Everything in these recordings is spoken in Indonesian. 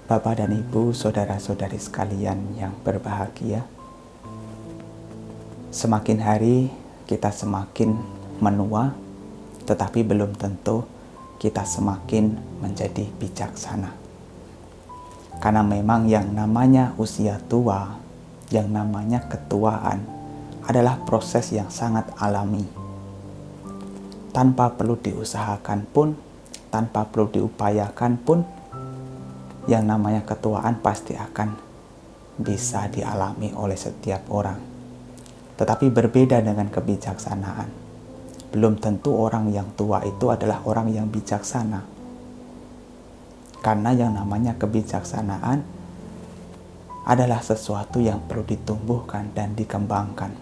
Bapak dan Ibu, saudara-saudari sekalian yang berbahagia, semakin hari kita semakin menua, tetapi belum tentu kita semakin menjadi bijaksana. Karena memang yang namanya usia tua, yang namanya ketuaan adalah proses yang sangat alami. Tanpa perlu diusahakan pun, tanpa perlu diupayakan pun, yang namanya ketuaan pasti akan bisa dialami oleh setiap orang. Tetapi berbeda dengan kebijaksanaan. Belum tentu orang yang tua itu adalah orang yang bijaksana. Karena yang namanya kebijaksanaan adalah sesuatu yang perlu ditumbuhkan dan dikembangkan.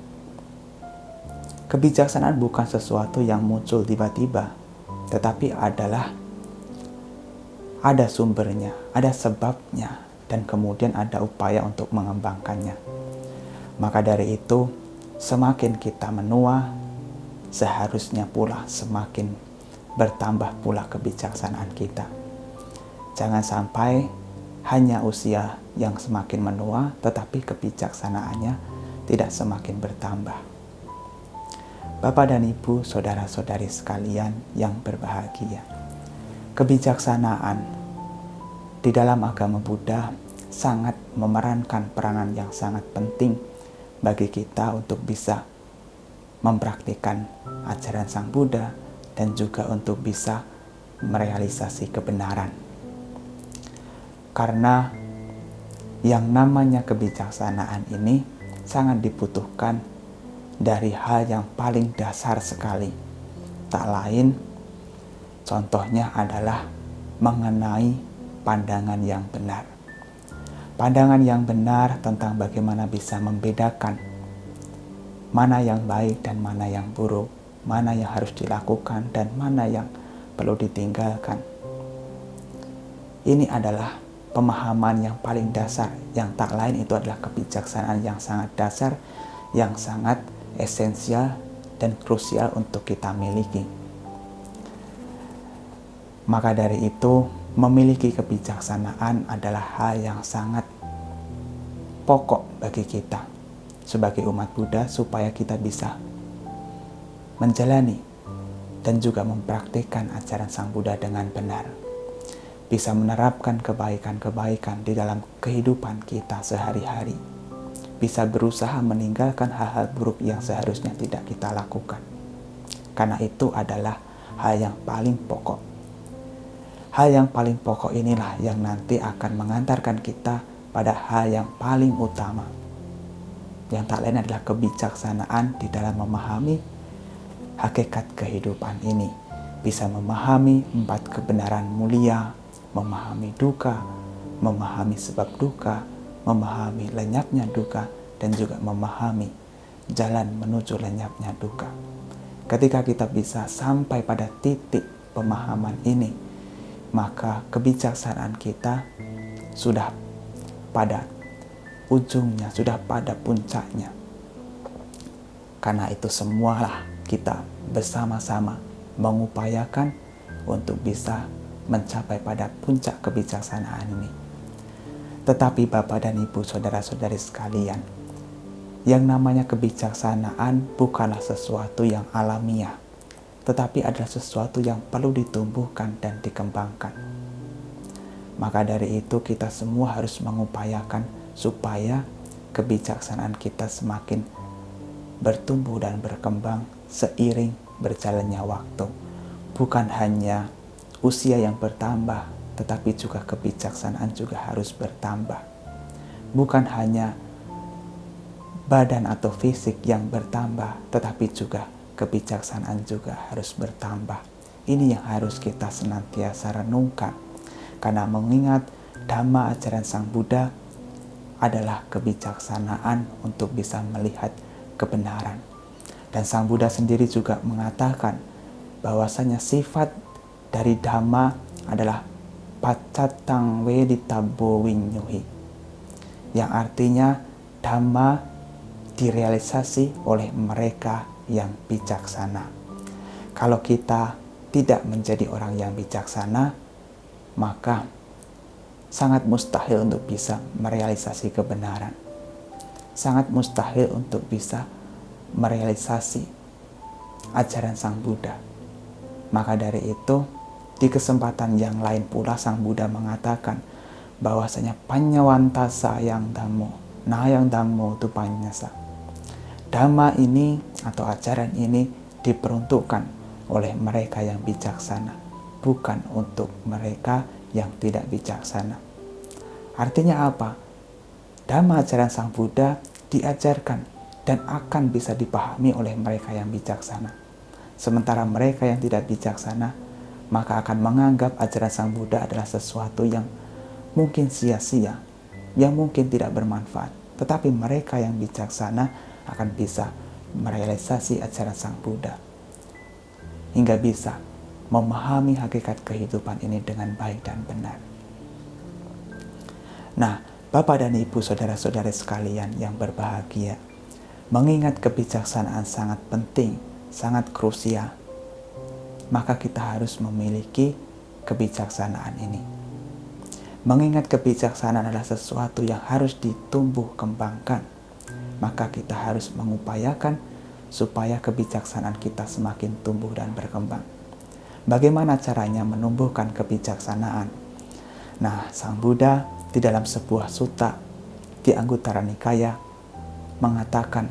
Kebijaksanaan bukan sesuatu yang muncul tiba-tiba, tetapi ada sumbernya, ada sebabnya, dan kemudian ada upaya untuk mengembangkannya. Maka dari itu, semakin kita menua, seharusnya pula semakin bertambah pula kebijaksanaan kita. Jangan sampai hanya usia yang semakin menua, tetapi kebijaksanaannya tidak semakin bertambah. Bapak dan Ibu, saudara-saudari sekalian yang berbahagia, kebijaksanaan di dalam agama Buddha sangat memerankan peranan yang sangat penting bagi kita untuk bisa mempraktikkan ajaran Sang Buddha dan juga untuk bisa merealisasi kebenaran. Karena yang namanya kebijaksanaan ini sangat dibutuhkan dari hal yang paling dasar sekali. Tak lain, contohnya adalah mengenai pandangan yang benar. Pandangan yang benar tentang bagaimana bisa membedakan mana yang baik dan mana yang buruk, mana yang harus dilakukan dan mana yang perlu ditinggalkan. Ini adalah pemahaman yang paling dasar, yang tak lain itu adalah kebijaksanaan yang sangat dasar, yang sangat esensial dan krusial untuk kita miliki. Maka dari itu, memiliki kebijaksanaan adalah hal yang sangat pokok bagi kita sebagai umat Buddha, supaya kita bisa menjalani dan juga mempraktikkan ajaran Sang Buddha dengan benar, bisa menerapkan kebaikan-kebaikan di dalam kehidupan kita sehari-hari, bisa berusaha meninggalkan hal-hal buruk yang seharusnya tidak kita lakukan. Karena itu adalah hal yang paling pokok. Hal yang paling pokok inilah yang nanti akan mengantarkan kita pada hal yang paling utama, yang tak lain adalah kebijaksanaan di dalam memahami hakikat kehidupan ini. Bisa memahami 4 kebenaran mulia, memahami duka, memahami sebab duka, memahami lenyapnya duka, dan juga memahami jalan menuju lenyapnya duka. Ketika kita bisa sampai pada titik pemahaman ini, maka kebijaksanaan kita sudah pada ujungnya, sudah pada puncaknya. Karena itu semualah kita bersama-sama mengupayakan untuk bisa mencapai pada puncak kebijaksanaan ini. Tetapi Bapak dan Ibu, saudara-saudari sekalian, yang namanya kebijaksanaan bukanlah sesuatu yang alamiah, tetapi adalah sesuatu yang perlu ditumbuhkan dan dikembangkan. Maka dari itu kita semua harus mengupayakan supaya kebijaksanaan kita semakin bertumbuh dan berkembang seiring berjalannya waktu. Bukan hanya usia yang bertambah, tetapi juga kebijaksanaan juga harus bertambah. Bukan hanya badan atau fisik yang bertambah, tetapi juga kebijaksanaan juga harus bertambah. Ini yang harus kita senantiasa renungkan. Karena mengingat Dhamma ajaran Sang Buddha adalah kebijaksanaan untuk bisa melihat kebenaran. Dan Sang Buddha sendiri juga mengatakan bahwasanya sifat dari Dhamma adalah Pacatang Weditabo Winyuhi, yang artinya Dhamma direalisasi oleh mereka yang bijaksana. Kalau kita tidak menjadi orang yang bijaksana, maka sangat mustahil untuk bisa merealisasi kebenaran. Sangat mustahil untuk bisa merealisasi ajaran Sang Buddha. Maka dari itu, di kesempatan yang lain pula Sang Buddha mengatakan bahwasanya panyawantasa yang dhammo, nah yang dhammo itu panyasa. Dhamma ini atau ajaran ini diperuntukkan oleh mereka yang bijaksana, bukan untuk mereka yang tidak bijaksana. Artinya apa? Dhamma ajaran Sang Buddha diajarkan dan akan bisa dipahami oleh mereka yang bijaksana. Sementara mereka yang tidak bijaksana, maka akan menganggap ajaran Sang Buddha adalah sesuatu yang mungkin sia-sia, yang mungkin tidak bermanfaat. Tetapi mereka yang bijaksana akan bisa merealisasi ajaran Sang Buddha hingga bisa memahami hakikat kehidupan ini dengan baik dan benar. Nah, Bapak dan Ibu, saudara-saudara sekalian yang berbahagia, mengingat kebijaksanaan sangat penting, sangat krusial, maka kita harus memiliki kebijaksanaan ini. Mengingat kebijaksanaan adalah sesuatu yang harus ditumbuh kembangkan, maka kita harus mengupayakan supaya kebijaksanaan kita semakin tumbuh dan berkembang. Bagaimana caranya menumbuhkan kebijaksanaan? Nah, Sang Buddha di dalam sebuah sutta di Anguttara Nikaya mengatakan,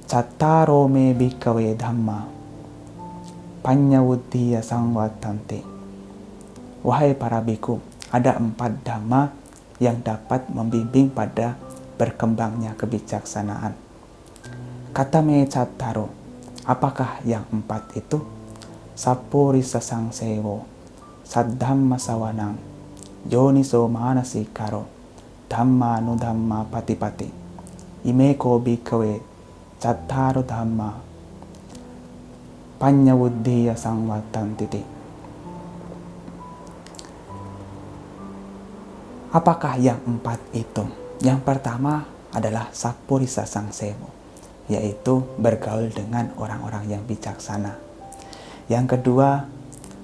Cattaro me bhikkhave dhamma panyawuddhiya samvattanti. Wahai para biku, ada 4 dhamma yang dapat membimbing pada berkembangnya kebijaksanaan. Kata me cattaro, apakah yang 4 itu? Sappurisa sangsewo, saddhamma sawanang, yoniso manasikaro, dhamma nudhamma patipati, imeko bhikkhave cattaro dhamma panyawuddhiya samvattantiti. Apakah yang 4 itu? Yang pertama adalah sappurisa sangsewo, yaitu bergaul dengan orang-orang yang bijaksana. Yang kedua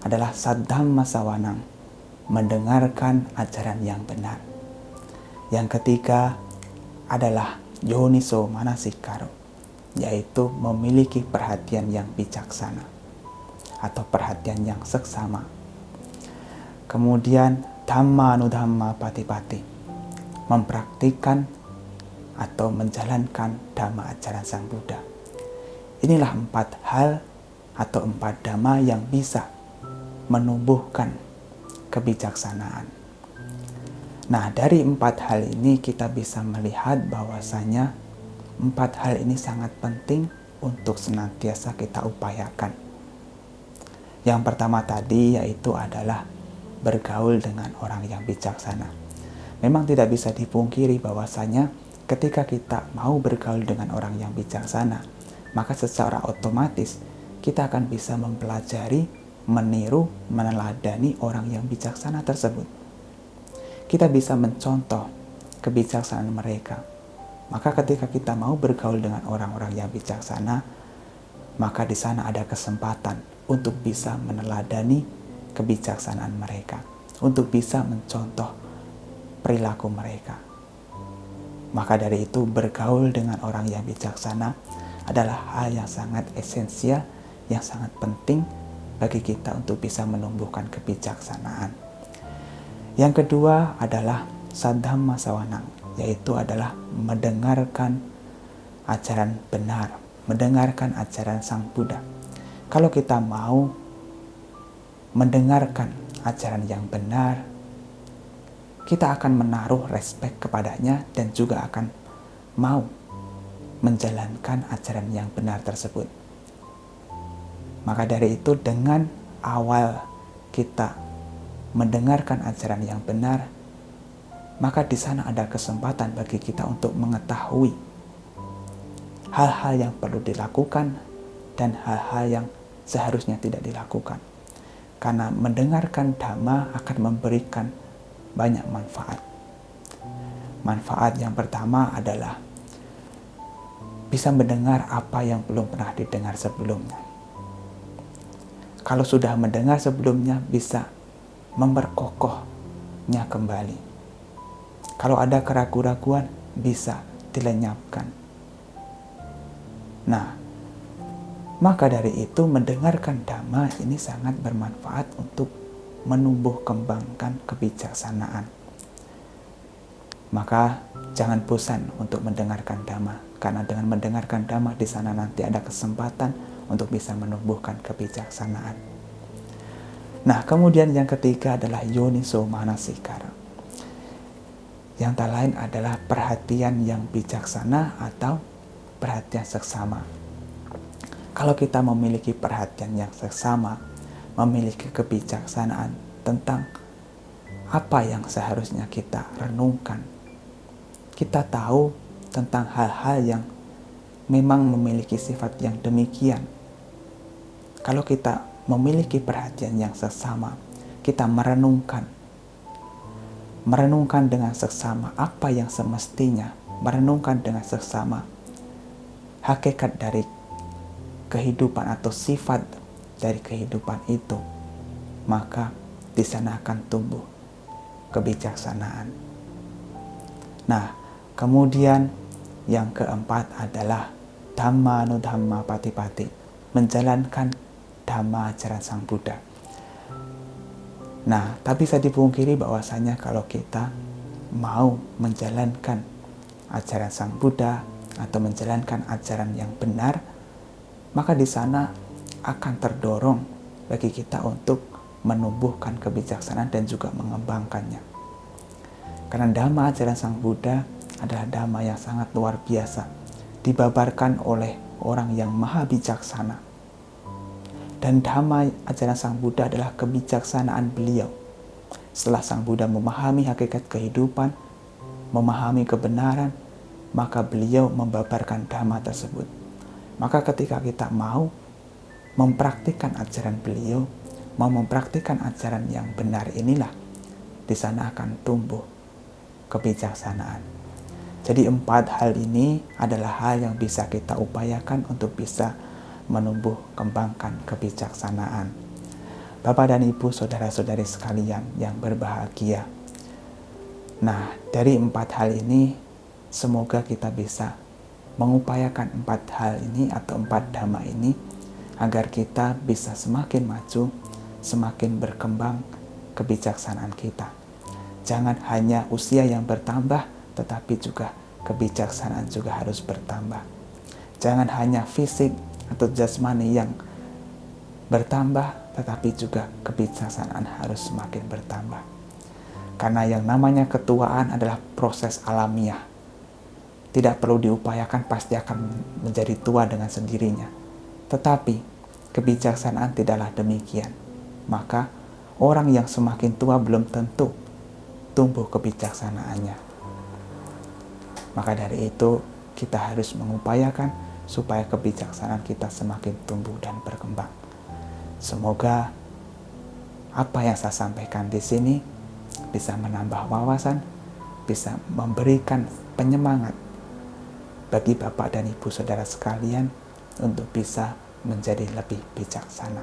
adalah saddhamma sawanang, mendengarkan ajaran yang benar. Yang ketiga adalah yoniso manasikaro, yaitu memiliki perhatian yang bijaksana atau perhatian yang seksama. Kemudian dhamma nudhamma patipati, mempraktikkan atau menjalankan dhamma ajaran Sang Buddha. Inilah 4 hal atau 4 dhamma yang bisa menumbuhkan kebijaksanaan. Nah, dari 4 hal ini kita bisa melihat bahwasanya 4 hal ini sangat penting untuk senantiasa kita upayakan. Yang pertama tadi yaitu adalah bergaul dengan orang yang bijaksana. Memang tidak bisa dipungkiri bahwasanya ketika kita mau bergaul dengan orang yang bijaksana, maka secara otomatis kita akan bisa mempelajari, meniru, meneladani orang yang bijaksana tersebut. Kita bisa mencontoh kebijaksanaan mereka. Maka ketika kita mau bergaul dengan orang-orang yang bijaksana, maka di sana ada kesempatan untuk bisa meneladani kebijaksanaan mereka, untuk bisa mencontoh perilaku mereka. Maka dari itu, bergaul dengan orang yang bijaksana adalah hal yang sangat esensial, yang sangat penting bagi kita untuk bisa menumbuhkan kebijaksanaan. Yang kedua adalah saddhamma sawanang, yaitu adalah mendengarkan ajaran benar, mendengarkan ajaran Sang Buddha. Kalau kita mau mendengarkan ajaran yang benar, kita akan menaruh respek kepadanya dan juga akan mau menjalankan ajaran yang benar tersebut. Maka dari itu, dengan awal kita mendengarkan ajaran yang benar, maka di sana ada kesempatan bagi kita untuk mengetahui hal-hal yang perlu dilakukan dan hal-hal yang seharusnya tidak dilakukan. Karena mendengarkan dhamma akan memberikan banyak manfaat. Manfaat yang pertama adalah bisa mendengar apa yang belum pernah didengar sebelumnya. Kalau sudah mendengar sebelumnya, bisa memperkokoh kembali. Kalau ada keraguan-raguan, bisa dilenyapkan. Nah, maka dari itu mendengarkan Dhamma ini sangat bermanfaat untuk menumbuh kembangkan kebijaksanaan. Maka jangan bosan untuk mendengarkan Dhamma, karena dengan mendengarkan Dhamma di sana nanti ada kesempatan untuk bisa menumbuhkan kebijaksanaan. Nah, kemudian yang ketiga adalah yoniso manasikara. Yang tak lain adalah perhatian yang bijaksana atau perhatian seksama. Kalau kita memiliki perhatian yang seksama, memiliki kebijaksanaan tentang apa yang seharusnya kita renungkan, kita tahu tentang hal-hal yang memang memiliki sifat yang demikian. Kalau kita memiliki perhatian yang seksama, kita merenungkan dengan seksama apa yang semestinya, merenungkan dengan seksama hakikat dari kehidupan atau sifat dari kehidupan itu, maka di sana akan tumbuh kebijaksanaan. Nah, kemudian yang keempat adalah Dhammanudhamma Patipati, menjalankan Dhamma ajaran Sang Buddha. Nah, tak bisa dipungkiri bahwasanya kalau kita mau menjalankan ajaran Sang Buddha atau menjalankan ajaran yang benar, maka di sana akan terdorong bagi kita untuk menumbuhkan kebijaksanaan dan juga mengembangkannya. Karena Dhamma ajaran Sang Buddha adalah Dhamma yang sangat luar biasa, dibabarkan oleh orang yang maha bijaksana. Dan Dhamma ajaran Sang Buddha adalah kebijaksanaan beliau. Setelah Sang Buddha memahami hakikat kehidupan, memahami kebenaran, maka beliau membabarkan Dhamma tersebut. Maka ketika kita mau mempraktikkan ajaran beliau, mau mempraktikkan ajaran yang benar inilah, di sana akan tumbuh kebijaksanaan. Jadi 4 hal ini adalah hal yang bisa kita upayakan untuk bisa menumbuh kembangkan kebijaksanaan. Bapak dan Ibu, saudara-saudari sekalian yang berbahagia. Nah, dari 4 hal ini, semoga kita bisa mengupayakan 4 hal ini atau 4 Dhamma ini, agar kita bisa semakin maju, semakin berkembang kebijaksanaan kita. Jangan hanya usia yang bertambah, tetapi juga kebijaksanaan juga harus bertambah. Jangan hanya fisik atau jasmani yang bertambah, tetapi juga kebijaksanaan harus semakin bertambah. Karena yang namanya ketuaan adalah proses alamiah. Tidak perlu diupayakan, pasti akan menjadi tua dengan sendirinya. Tetapi kebijaksanaan tidaklah demikian. Maka orang yang semakin tua belum tentu tumbuh kebijaksanaannya. Maka dari itu kita harus mengupayakan supaya kebijaksanaan kita semakin tumbuh dan berkembang. Semoga apa yang saya sampaikan di sini bisa menambah wawasan, bisa memberikan penyemangat bagi Bapak dan Ibu saudara sekalian untuk bisa menjadi lebih bijaksana.